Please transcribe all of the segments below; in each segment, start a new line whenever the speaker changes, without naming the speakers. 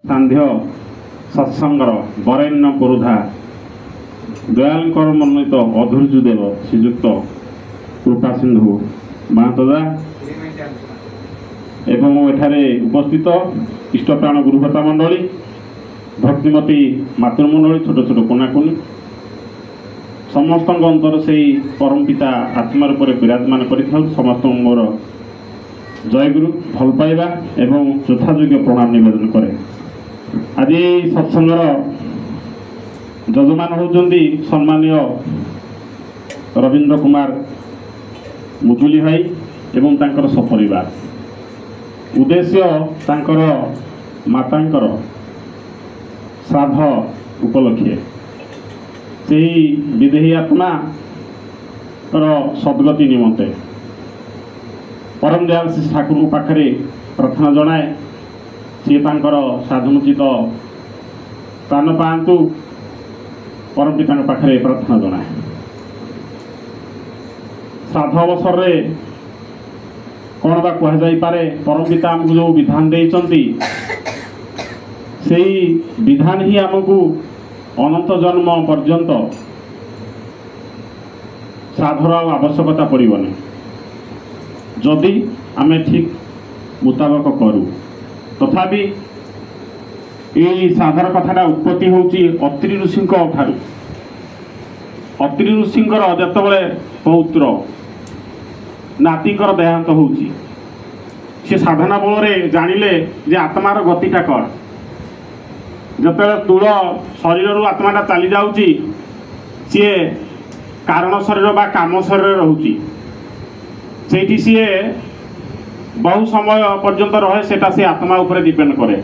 सांध्य सत्संगर बरेण्य पुरुधा दयालंकर मनोनीत अधूर्यदेव श्रीजुक्त कृपा सिंधु महातदा एवं एठारे उपस्थित इष्टप्राण गुरुभता मंडली भक्तिमती मातृमंडली छोट छोट कोनाकुनी समस्त अंतर से परम पिता आत्मार पर विराजमान कर समस्त मोर जय गुरु भल पाइबा एवं यथायोग्य प्रणाम निवेदन करे। आज सत्संगर जजमान होती सम्मानीय रवींद्र कुमार मुजुली भाई एवं तांकर सपरिवार। उद्देश्य तांकर मातांकर श्राद्ध उपलक्षे से विदेही आत्मा सद्गति निमंते परम दयाल श्री ठाकुर पाखे प्रार्थना जनाए सी साधुमुचित स्थान पातु परम पिता पाखे प्रार्थना जनाए। श्राद्ध अवसर में कौन बा कहुपे परम पिता आमको जो विधान देइचंती से विधान ही आमको अनंत जन्म पर्यंत श्राद्धर आवश्यकता पड़ोनी जदि आमे ठीक मुताबक करूँ। तथापि ये श्राद्धर कथाटा उत्पत्ति होची अत्रि ऋषि ठारू। अत्रि ऋषिंकर जेतबेले पौत्र नातींकर देहांत होची से साधना बल जानिले जे आत्मार गतिटा कौन जतबेले स्थूल शरीर आत्माटा चली जाऊँगी सी कारण शरीर बा काम शरीर रोची से सी बहु समय पर्यंत रहे सेटा से आत्मा उपरे डिपेंड करे।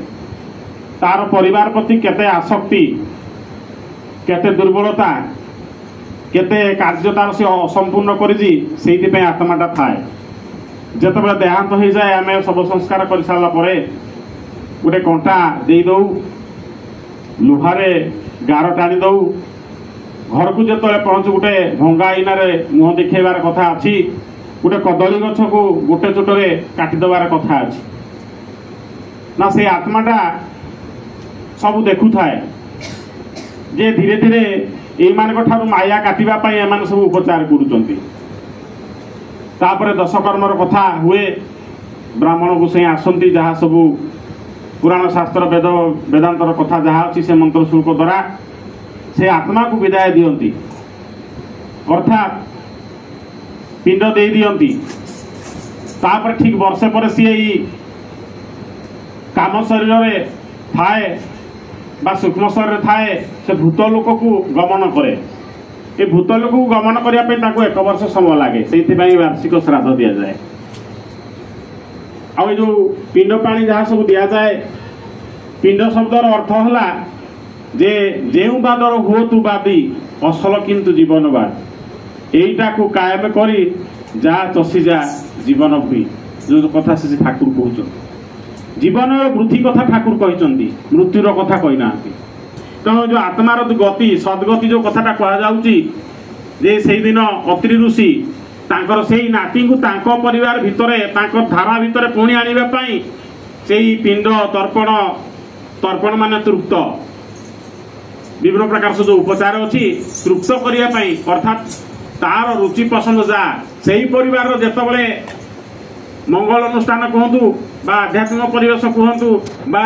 तार परिवार प्रति केते आसक्ति केते दुर्बलता केते कार्य तार से असंपूर्ण कर आत्माटा थाए। जितेबाला देहांत हो जाए आम सब संस्कार कर सारा गोटे कंटा दे दौ लुहारे गार टाणी दौ घर को जो पहुँच गोटे भंगा आईनार मुह देखार कथा अच्छी गोटे कदली गछ को गोटे चोटे काटिदेवार कथा अच्छी ना से आत्माटा सब देखु थाए जे धीरे धीरे ये माया काटापी एम सब उपचार कर दशकर्मर कथा हुए ब्राह्मण गोसाई आसती जहाँ सब पुराण शास्त्र वेद वेदांतर कथा जहाँ अच्छी से मंत्र शुल्क द्वारा से आत्मा को विदाय दियंती अर्थात पिंड दे दियंती। तापर ठीक वर्षे पर सी काम शरीर में थाए बा सूक्ष्म शरीर थाए से भूतलोक को गमन करे। ये भूतलोक को गमन करने एक वर्ष समय लगे से वार्षिक श्राद्ध दि जाए। आ जो पिंड पानी जहाँ सब दि जाए पिंड शब्दर अर्थ है जे जेउ बादर हुओ तु बादी असल किंतु जीवनवाद यहीटा को कायम करी जा चषी जा जीवन भूई जो कथा से ठाकुर कहते जीवन वृद्धि कथा ठाकुर कहते मृत्युर कथा कही ना। तेणु जो आत्मार गति सद्गति जो कथाटा कहुची जे से दिन अत्रि ऋषि तांकर से नाती को तांको परिवार भितरे तांको धारा भितरे पुणी आने से पिंड तर्पण तर्पण माने तृप्त विभिन्न प्रकार से जो उपचार अच्छी तृप्त करने अर्थात तार रुचि पसंद जा से ही परिवार जितेबले मंगल अनुष्ठान कहतु बा आध्यात्मिक परिवेश कहतु बा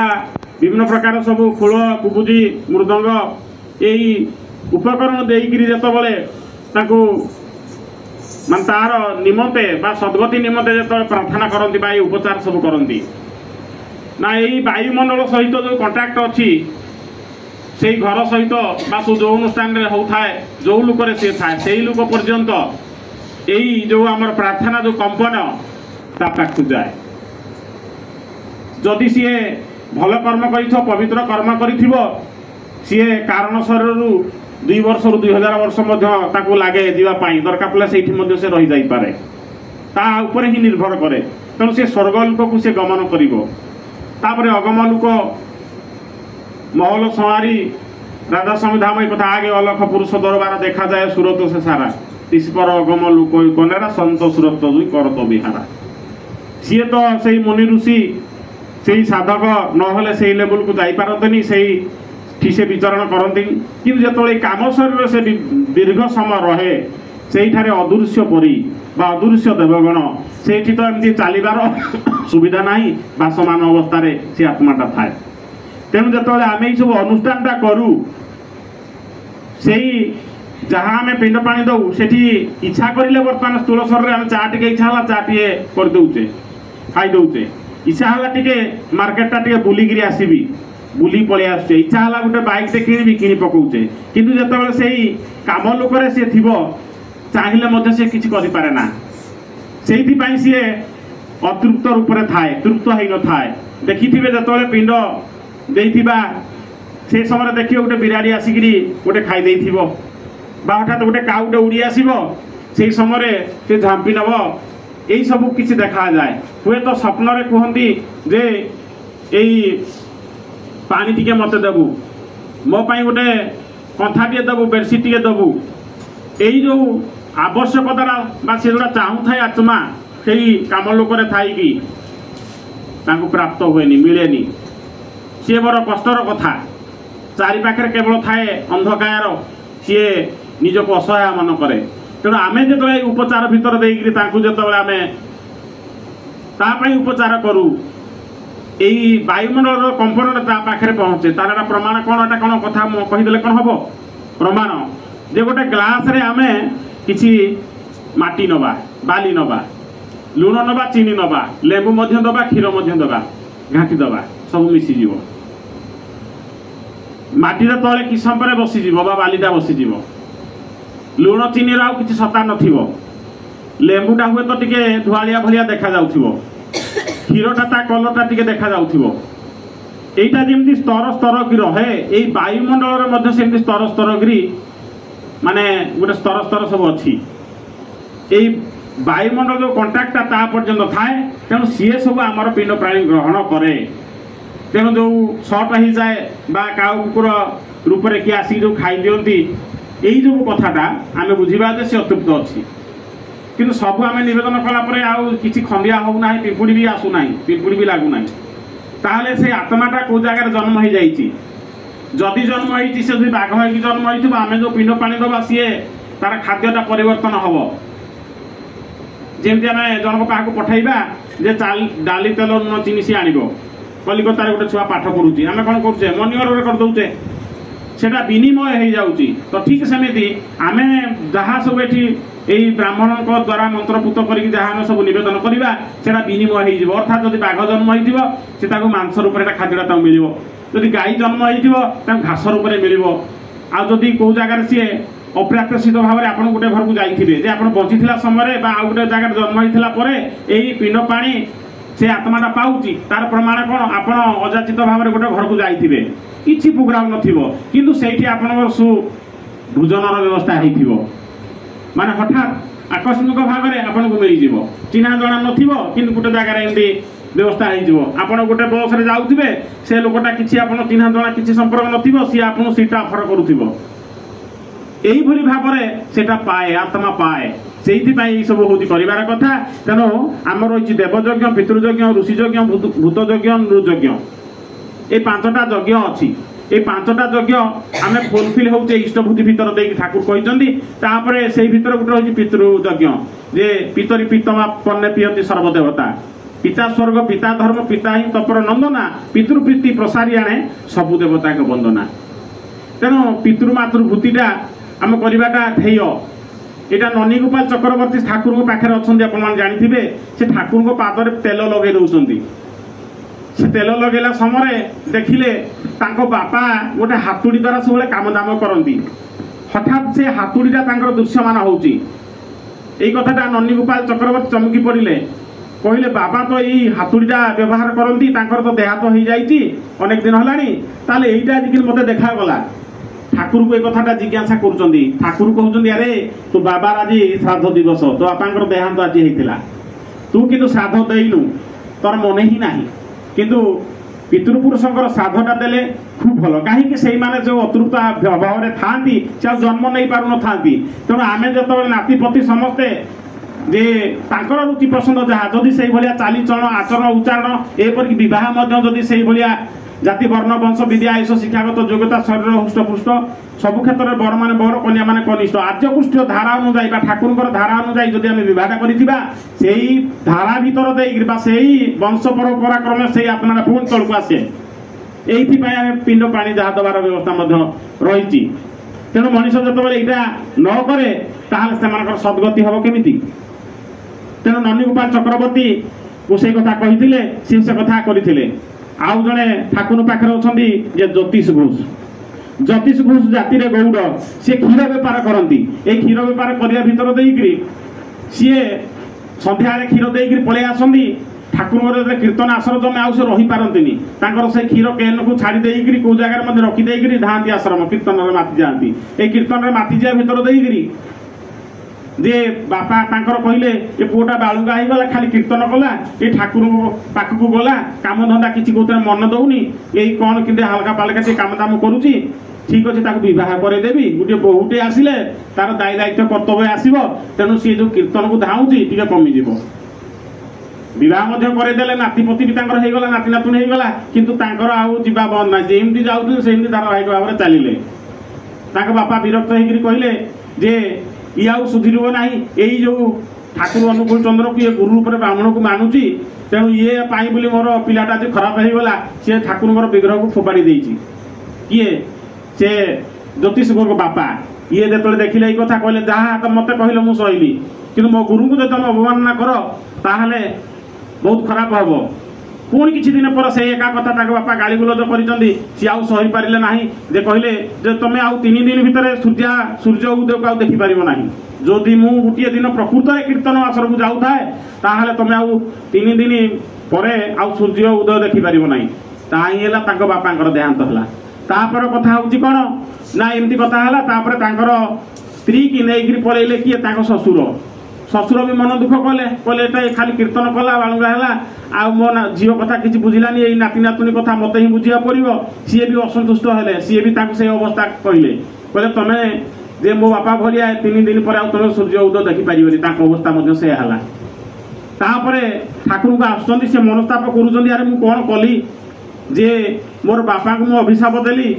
विभिन्न प्रकार सब फूल कुबुजी मृदंग यही उपकरण देकर जितेबले मान तार निमंते बा सद्गति निमंते जो प्रार्थना करती बा उपचार सब करती ना यही वायुमंडल सहित जो कंटाक्ट अच्छी से घर सहित बा जो अनुष्ठान होता है जो लोक सी थाए से लोक पर्यंत यही जो आम प्रार्थना जो कंपन ता पाखु जाए। जदि सी भल कर्म कर पवित्र कर्म कर सी कारण शरीर 2 वर्ष रु 2000 वर्ष लगे जीवाई दरकार पड़े से रही जापे तापर ही निर्भर करे। तेणु से स्वर्गलोक को सी गमन कर अगम लोक महल संहारी राधा संविधान कथा आगे अलख पुरुष दरबार देखा जाए सुरत से सारा इस पर अगम लुक कनेरा संत सुरत कर तो बिहारा सी तो से मुनि ऋषि ସେଇ ସାଧକ ନହେଲେ ସେଇ ଲେବୁଲକୁ ଯାଇପାରନ୍ତିନି, ସେଇଠି ସେ ବିଚରଣ କରନ୍ତିନି। କିନ୍ତୁ ଯେତେବେଳେ କାମ ଶରୀର ସେ ଦୀର୍ଘ ସମୟ ରହେ, ସେଇଠାରେ ଅଦୃଶ୍ୟ ପରି ବା ଅଦୃଶ୍ୟ ଦେବଗଣ, ସେଇଠି ତ ଏମିତି ଚାଲିବାର ସୁବିଧା ନାହିଁ, ବାସମାନ ଅବସ୍ଥାରେ ସେ ଆତ୍ମାଟା ଥାଏ। ତେଣୁ ଯେତେବେଳେ ଆମେ ଏଇ ସବୁ ଅନୁଷ୍ଠାନଟା କରୁ, ସେଇ ଯାହା ଆମେ ପିଣ୍ଡ ପାଣି ଦଉ, ସେଠି ଇଚ୍ଛା କରିଲେ ବର୍ତ୍ତମାନ ସ୍ଥୂଳ ଶରୀରରେ ଆମେ ଚା ଟିକେ ଇଚ୍ଛା ହେଲା ଚା ଟିକେ କରିଦେଉଛେ, ଖାଇଦେଉଛେ। ଇଚ୍ଛା ହେଲା ଟିକେ ମାର୍କେଟଟା ଟିକେ ବୁଲିକିରି ଆସିବି, ବୁଲି ପଳେଇ ଆସୁଛେ। ଇଚ୍ଛା ହେଲା ଗୋଟେ ବାଇକ୍ଟେ କିଣିବି, କିଣି ପକାଉଛେ। କିନ୍ତୁ ଯେତେବେଳେ ସେଇ କାମ ଲୋକରେ ସିଏ ଥିବ, ଚାହିଁଲେ ମଧ୍ୟ ସେ କିଛି କରିପାରେ ନା। ସେଇଥିପାଇଁ ସିଏ ଅତୃପ୍ତ ରୂପରେ ଥାଏ, ତୃପ୍ତ ହେଇନଥାଏ। ଦେଖିଥିବେ ଯେତେବେଳେ ପିଣ୍ଡ ଦେଇଥିବା ସେ ସମୟରେ ଦେଖିବେ ଗୋଟେ ବିରାଡ଼ି ଆସିକିରି ଗୋଟେ ଖାଇ ଦେଇଥିବ, ବା ହଠାତ୍ ଗୋଟେ କାଉଟେ ଉଡ଼ି ଆସିବ, ସେଇ ସମୟରେ ସେ ଝାମ୍ପି ନେବ। ଏଇ ସବୁ କିଛି ଦେଖାଯାଏ। ହୁଏତ ସ୍ୱପ୍ନରେ କୁହନ୍ତି ଯେ ଏଇ ପାଣି ଟିକେ ମୋତେ ଦେବୁ, ମୋ ପାଇଁ ଗୋଟେ କନ୍ଥାଟିଏ ଦେବୁ, ବେଡ଼ସିଟ୍ ଟିକେ ଦେବୁ। ଏଇ ଯେଉଁ ଆବଶ୍ୟକତାଟା ବା ସେ ଯେଉଁଟା ଚାହୁଁଥାଏ ଆତ୍ମା, ସେଇ କାମ ଲୋକରେ ଥାଇକି ତାଙ୍କୁ ପ୍ରାପ୍ତ ହୁଏନି, ମିଳେନି। ସିଏ ବଡ଼ କଷ୍ଟର କଥା। ଚାରି ପାଖରେ କେବଳ ଥାଏ ଅନ୍ଧକାର, ସିଏ ନିଜକୁ ଅସହାୟ ମନେ କରେ। ତେଣୁ ଆମେ ଯେତେବେଳେ ଉପଚାର ଭିତରେ ଦେଇକରି ତାଙ୍କୁ ଯେତେବେଳେ ଆମେ ତା ପାଇଁ ଉପଚାର କରୁ, ଏଇ ବାୟୁମଣ୍ଡଳର କମ୍ପନଟା ତା ପାଖରେ ପହଞ୍ଚେ। ତାର ଏଟା ପ୍ରମାଣ କ'ଣ? ଏଟା କ'ଣ କଥା କହିଦେଲେ କ'ଣ ହେବ? ପ୍ରମାଣ ଯେ ଗୋଟେ ଗ୍ଲାସରେ ଆମେ କିଛି ମାଟି ନେବା, ବାଲି ନେବା, ଲୁଣ ନେବା, ଚିନି ନେବା, ଲେମ୍ବୁ ମଧ୍ୟ ଦେବା, କ୍ଷୀର ମଧ୍ୟ ଦେବା, ଘାଣ୍ଟି ଦେବା, ସବୁ ମିଶିଯିବ। ମାଟିଟା ତଳେ କିଛି ସମୟ ପରେ ବସିଯିବ ବା ବାଲିଟା ବସିଯିବ। ଲୁଣ ଚିନିର ଆଉ କିଛି ସତ୍ତା ନଥିବ। ଲେମ୍ବୁଟା ହୁଏତ ଟିକେ ଧୁଆଳିଆ ଭଳିଆ ଦେଖାଯାଉଥିବ, କ୍ଷୀରଟା ତା କଲରଟା ଟିକେ ଦେଖାଯାଉଥିବ। এইটা যেমনি স্তর স্তরকি রহে, এই বায়ুমণ্ডলের মধ্যে সেমনি স্তর স্তরকি মানে গোটে স্তর স্তর সব অছি। এই বায়ুমণ্ডল যে কন্টাক্টটা তা পর্যন্ত থাকে, তেমন সিয়ে সব আমার পিণ্ড প্রাণী গ্রহণ করে। তেমন যে সট হয়ে যায় বা কাউ কুকুর রূপে কিଏ আসি যে খাই দিଅନ୍ତି, এই যে কথাটা আমি বুঝিবা যে সে অতৃপ্ত অছি। কিন্তু সবু আমি নিবেদন কলাপরে আউ কিছু খন্দিয়া হও না, পিঁপুড়ি বি আসু না, পিঁপুড়ি বি লাগু না। তাহলে সেই আত্মাটা কেউ জায়গায় জন্ম হয়ে যাইছি। যদি জন্ম হয়েছি সে যদি বাঘ হয়ে জন্ম হয়েছিল, আমি যে পিণ্ড পানি দেবা সিয়ে তার খাদ্যটা পরিবর্তন হব। যেমনি আমি জনক কাহাকে পঠাইবা যে ডালি তেল লুণ চিনি সি আনব, কলিকতার গোটে ছুয়া পাঠ পড়ুছি, আমি কোণ করছে মনি অর্ডর କରିଦେଉଛେ, সেটা বিনিময় হয়ে যাচ্ছে। তো ঠিক সেমিতি আমি যাহা সব এটি এই ব্রাহ্মণଙ୍କ দ্বারা মন্ত্রপুত করিকি যাহা আমি সব নিবেদন করিবা, সেটা বিনিময় হয়ে যাব। অর্থাৎ যদি বাঘ জন্ম হয়েছিল সে তাকে মাংস রূপে এটা খাদ্যটা তাকে মিলিব, যদি গাই জন্ম হয়েছিল তাকে ঘাস রূপে মিলিব। আর যদি কেউ জায়গায় সি অপ্রত্যাশিত ভাবে আপনার গোটে ঘরକୁ যাইथिबे যে আপনার বঞ্চিথিলা সময় বা আউ গোটে জায়গায় জন্ম হয়েছিল পরে এই পিণ্ড পানি সে আত্মাটা পাউছি, তার প্রমাণ কোণ? আপনার অযাচিত ভাবে গোটে ঘরକୁ যাইथिबे, কিছু প্রোগ্রাম নথিব, কিন্তু সেইটি আপনার ভোজনর ব্যবস্থা হয়েছিল। মানে হঠাৎ আকস্মিক ভাবে আপনার মিলিযোগ, চিহ্না জনা নথিব, কিন্তু গোটে জায়গায় এমনি ব্যবস্থা হয়েଯିବ। আপনার গোটে বসরে যাওথিবে, সে লোকটা কিছু আপনার চিহ্না জনা কিছু সম্পর্ক নথিব, সি আপনার সিটটা অফর করুথিব। এইভাবে ভাবে সেটা পায়, আত্মা পায়। সেইপাই এইসব হচ্ছে করিবার কথা। তেণু আমার রয়েছে দেবযজ্ঞ, পিতৃযজ্ঞ, ঋষিযজ্ঞ, ভূতযজ্ঞ, নৃযজ্ঞ, এই পাঁচটা যজ্ঞ অছি। এই পাঁচটা যজ্ঞ আমি ফুলফিল হচ্ছে ইষ্টভূতি ভিতর দিয়ে ঠাকুর କହିଛନ୍ତି। তাপরে সেই ভিতরে গোটে হচ্ছে পিতৃযজ্ঞ, যে পিতরি পিতমা পণ্যে পিয়তি সর্বদেবতা, পিতা স্বর্গ পিতা ধর্ম পিতা হি তপর নন্দনা, পিতৃপ্রীতি প্রসারি আনে সবু দেবতাকে বন্দনা। তেণু পিতৃমাতৃভূতিটা আমি করিবাটা ধ্যেয়। এটা ননীগোপাল চক্রবর্তী ঠাকুরଙ୍କ পাখে অনেক আপনার জাঁথিবে, সে ঠাকুরଙ୍କ পাদরে তেল লগাই দৌঁଛନ୍ତି। সে তেল লগাইলা সময় দেখিলে তাঙ্ক বাপা গোটে হাতুড়ি দ্বারা সবুলে কাম দাম করতে। হঠাৎ সে হাতুড়িটা তাঙ্কর দৃশ্যমান হচ্ছে। এই কথাটা ননীগোপাল চক্রবর্তী চমকি পড়িলে, কহিলে বাবা তো এই হাতুড়িটা ব্যবহার করতে, তাঙ্কর তো দেহাত হয়ে যাইছি অনেক দিন হলানি, তাহলে এইটা আজকে মতো দেখাগলা। ঠাকুরকে এই কথাটা জিজ্ঞাসা করছেন। ঠাকুর কହୁଛନ୍ତି, আরে তো বাবার আজ শ্রাদ্ধ দিবস, তো বাপাঙ্কর দেহান্ত আজ হয়েছিল, তু কিন্তু শ্রাদ্ধ দেইনু, তোর মনে হি না। কিন্তু পিতৃপুরুষঙ্কর শ্রাদ্ধটা দেলে খুব ভালো, কাহিঁকি সেইমানে যে অতৃপ্ত অভাবে থাকি সে জন্ম নেই পারু নথাନ୍ତି। তেমন আমি যেতবে নাতিপতি সমস্তে जे तांकर रुचि पसंद जहाँ जदि से भाया चालीचलन आचरण उच्चारण एपरिक विवाह जदि से भाया जाति वर्ण वंश विद्या आयुष शिक्षागत योग्यता शरीर हृष्टपुष्ट सबु क्षेत्र में बर मान बर कन्या मान कनिष्ठ आर्यपुष्ट धारा अनुजाई ठाकुर धारा अनुजाई जदि आम विवाह करा से धारा भीतर देकर से वंश परंपरा क्रमे से आत्मा पुणी तलू आसे ये आम पिंड पानी जहाँ दबार व्यवस्था रही तेणु मनीष जो यहाँ न करे से सद्गति हम केमी तेणु नंदीगोपाल चक्रवर्ती को से कथा कही से कथा करते आउ जड़े ठाकुर पाखे अच्छा ज्योतिष घोष जाति गौड़ सी क्षीर बेपार करती ये क्षीर बेपार करने भर देकर सी सन्ध्या क्षीर देकर पलि आसती ठाकुर कीर्तन आश्रम जमे आउ से रही पारती से क्षीर केन को छाड़ी देकर कौ जगार रखिदेक धाँती आश्रम कीर्तन में माति जाती ये कीर्तन में माति जा भर देकर जे बापा तांकर कहले ये पुओटा बालुंगा हो गला खाली कीर्तन कला ये ठाकुर पाखक गला काम धंदा किसी कौन मन दौनी यही कौन कि हल्का पाल्का काम दाम करुच्ची ठीक अच्छे बह करदेवी गोटे बहुटे आसिले तार दायी दायित्व कर्तव्य आसो तेणु सी जो कीर्तन को धाऊँगी टे कमिज बह करदेले नातीपति भी होगा नाती नातुणी होगा किंतु आउ जा बंद ना जमी जाऊँ से धारावाहिक भाव में चलिए बापा विरक्त होकर कहले जे ये आउ सुधीर ना यही जो ठाकुर अनुकूल चंद्र को ये गुरु रूप में ब्राह्मण को मानुची तेणु ये पाई बोली मोर पिलाटा जो खराब होगा सी ठाकुर विग्रह को फोपाड़ी देती किए से ज्योतिष गुरु बापा ये जो देखिले ये कथा कहले जहाँ तो मत कहले मुझे सहली कि मो गुरु को जो तुम अवमानना कर ताहले बहुत खराब हम पुणी किसी दिन पर से एका कथा बापा गाड़ी गुलज कर सी आउ सही पारे ना जे कहले जे तुम्हें आउ 3 दिन भितर सूर्य उदय को देखी पार ना जदि मु गोटे दिन प्रकृत कीर्तन आश्रम को जाऊ थाए तुम्हें आउ 3 दिन पर आउ सूर्य उदय देखी पार ना बापा देहांत है तापर कथा हूँ कौन ना एमती कथा है स्त्री की नहीं पलैले किए ससुर भी मन दुख कले खाली कीर्तन कला बालुंगा है आ मो झील कथा किसी बुझिलानी ये नाती नातुणी कथा मत ही बुझा पड़ो सी भी असंतुष्ट हेले सी भी से अवस्था कहले तुम्हें जे मो बापा भाया 3 दिन पर तुम सूर्य उदय देखिपार अवस्था से है ठाकुर को आसुँच से मनस्ताप कर कौन कली जे मोर बापा को मु अभिशाप देली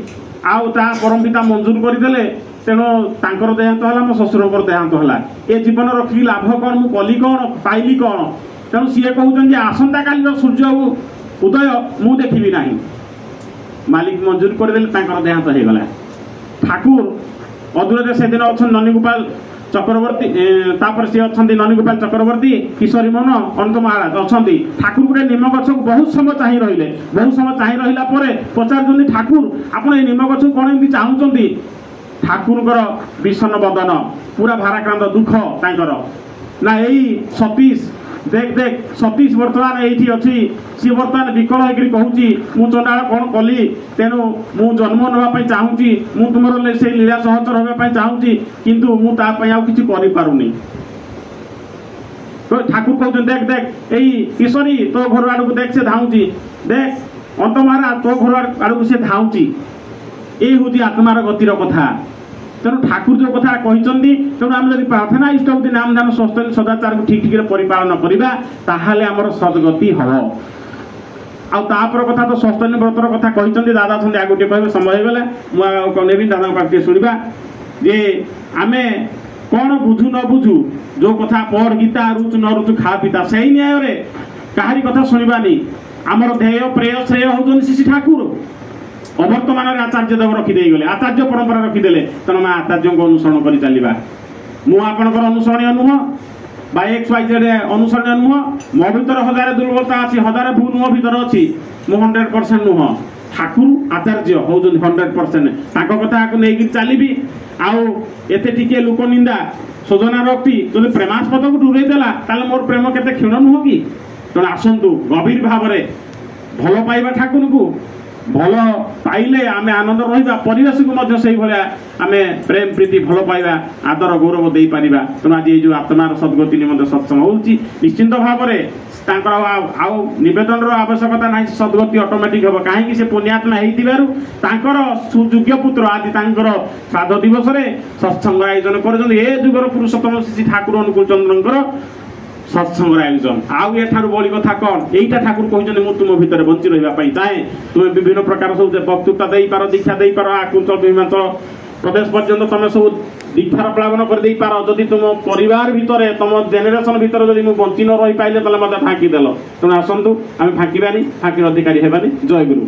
आउ ता परम पिता मंजूर करदे तेणु तांकर देहांत है मो ससुर देहांत है ये जीवन रखी लाभ कौन मु कली कौन पाइली कौन तेणु सी कहते आसंता काली सूर्य उदय मु देखी ना मालिक मंजूर करदे देहांत होगला ठाकुर अदूर से दिन अच्छा नंदीगोपाल चक्रवर्ती तापर सी अच्छा नंदीगोपाल चक्रवर्ती किशोरी मोहन अनंत महाराज अच्छा ठाकुर गोटे निम गछ को बहुत समय चाह रही बहुत समय चाह रहा पचार ठाकुर आप निम गछ को कौन एमती चाहूँगी ठाकुर विषण बदन पूरा भाराक्रांत दुख तांकर ना यही सतीश देख देख सतीश बर्तमान ये अच्छी सी बर्तमान विकल होकर कहूँ मु चंडाल कौन कली तेणु मु जन्म नापी चाहूँगी मु तुम से लीला सहचर होगापी चाहूँगी किंतु मुझे आउ कि ठाकुर कहते देख देख यही किशोरी तो घर आड़ को देख से धाऊँगी देख अंत महाराज तो घर आड़ को सी धाऊँगी ये हूँ आत्मार गतिर कथा तेणु ठाकुर जो कथा कहते तेणु आम जब प्रार्थना इष्टवती नाम दान स्वस्थ सदाचार को ठीक ठीक परिपालन करवा ताहले आमर सद्गति हम आपर कथा तो स्वस्थ व्रतर कथा कहते दादा अच्छा आगे गोटे कह समय होगा मुझे दादा पाखे शुणा जे आम कौन बुझु न बुझु जो कथा पढ़ गीता रुचु न रुचु खा पिता से ही न्याय कहारी कथा शुणवानी आमर ध्येय प्रेय श्रेय हूँ श्री ठाकुर अवर्तमान आचार्य देव रखिदे गले आचार्य परंपरा रखिदे तेणु मैं आचार्य को अनुसरण कर चलवा मुझे अनुसरणीय नुह XYZ अनुसरणीय नुह मो भर 1000 दुर्बलता अच्छी 1000 भूल मो भर अच्छी मु 100% नुह ठाकुर आचार्य हूँ 100% कथा को लेकिन चलि आउ एते टिके लोक निंदा सोजना रखी जो प्रेमास्पद को दूरे देला ताले मोर प्रेम केते क्षीण नुह कि तेणु आसतु गभीर भाव में भल पाइबा ठाकुर को ଭଲ ପାଇଲେ ଆମେ ଆନନ୍ଦ ରହିବା, ପରିବେଶକୁ ମଧ୍ୟ ସେଇଭଳିଆ ଆମେ ପ୍ରେମ ପ୍ରୀତି ଭଲ ପାଇବା ଆଦର ଗୌରବ ଦେଇପାରିବା। ତେଣୁ ଆଜି ଏଇ ଯେଉଁ ଆତ୍ମାର ସଦ୍ଗତି ନିମନ୍ତେ ସତ୍ସଙ୍ଗ ହେଉଛି, ନିଶ୍ଚିନ୍ତ ଭାବରେ ତାଙ୍କର ଆଉ ନିବେଦନର ଆବଶ୍ୟକତା ନାହିଁ, ସଦ୍ଗତି ଅଟୋମେଟିକ୍ ହେବ। କାହିଁକି? ସେ ପୁଣ୍ୟାତ୍ମା ହେଇଥିବାରୁ ତାଙ୍କର ସୁଯୋଗ୍ୟ ପୁତ୍ର ଆଜି ତାଙ୍କର ଶ୍ରାଦ୍ଧ ଦିବସରେ ସତ୍ସଙ୍ଗ ଆୟୋଜନ କରୁଛନ୍ତି। ଏ ଯୁଗର ପୁରୁଷୋତ୍ତମ ଶ୍ରୀ ଠାକୁର ଅନୁକୂଳ ଚନ୍ଦ୍ରଙ୍କର ସତ୍ସଙ୍ଗର ଆୟୋଜନ। ଆଉ ଏଠାରୁ ବଳି କଥା କ'ଣ? ଏଇଟା ଠାକୁର କହିଛନ୍ତି, ମୁଁ ତୁମ ଭିତରେ ବଞ୍ଚି ରହିବା ପାଇଁ ଚାହେଁ। ତୁମେ ବିଭିନ୍ନ ପ୍ରକାର ସବୁ ବକ୍ତୃତା ଦେଇପାର, ଦୀକ୍ଷା ଦେଇପାର, ଆକୁଞ୍ଚଳ ବିମାଞ୍ଚଳ ପ୍ରଦେଶ ପର୍ଯ୍ୟନ୍ତ ତମେ ସବୁ ଦୀକ୍ଷାର ପ୍ଳାବନ କରିଦେଇପାର। ଯଦି ତୁମ ପରିବାର ଭିତରେ, ତମ ଜେନେରେସନ ଭିତରେ ଯଦି ମୁଁ ବଞ୍ଚି ନ ରହିପାରିଲେ, ତାହେଲେ ମୋତେ ଫାଙ୍କିଦେଲ। ତେଣୁ ଆସନ୍ତୁ ଆମେ ଫାଙ୍କିବାନି, ଫାଙ୍କିର ଅଧିକାରୀ ହେବାନି। ଜୟ ଗୁରୁ।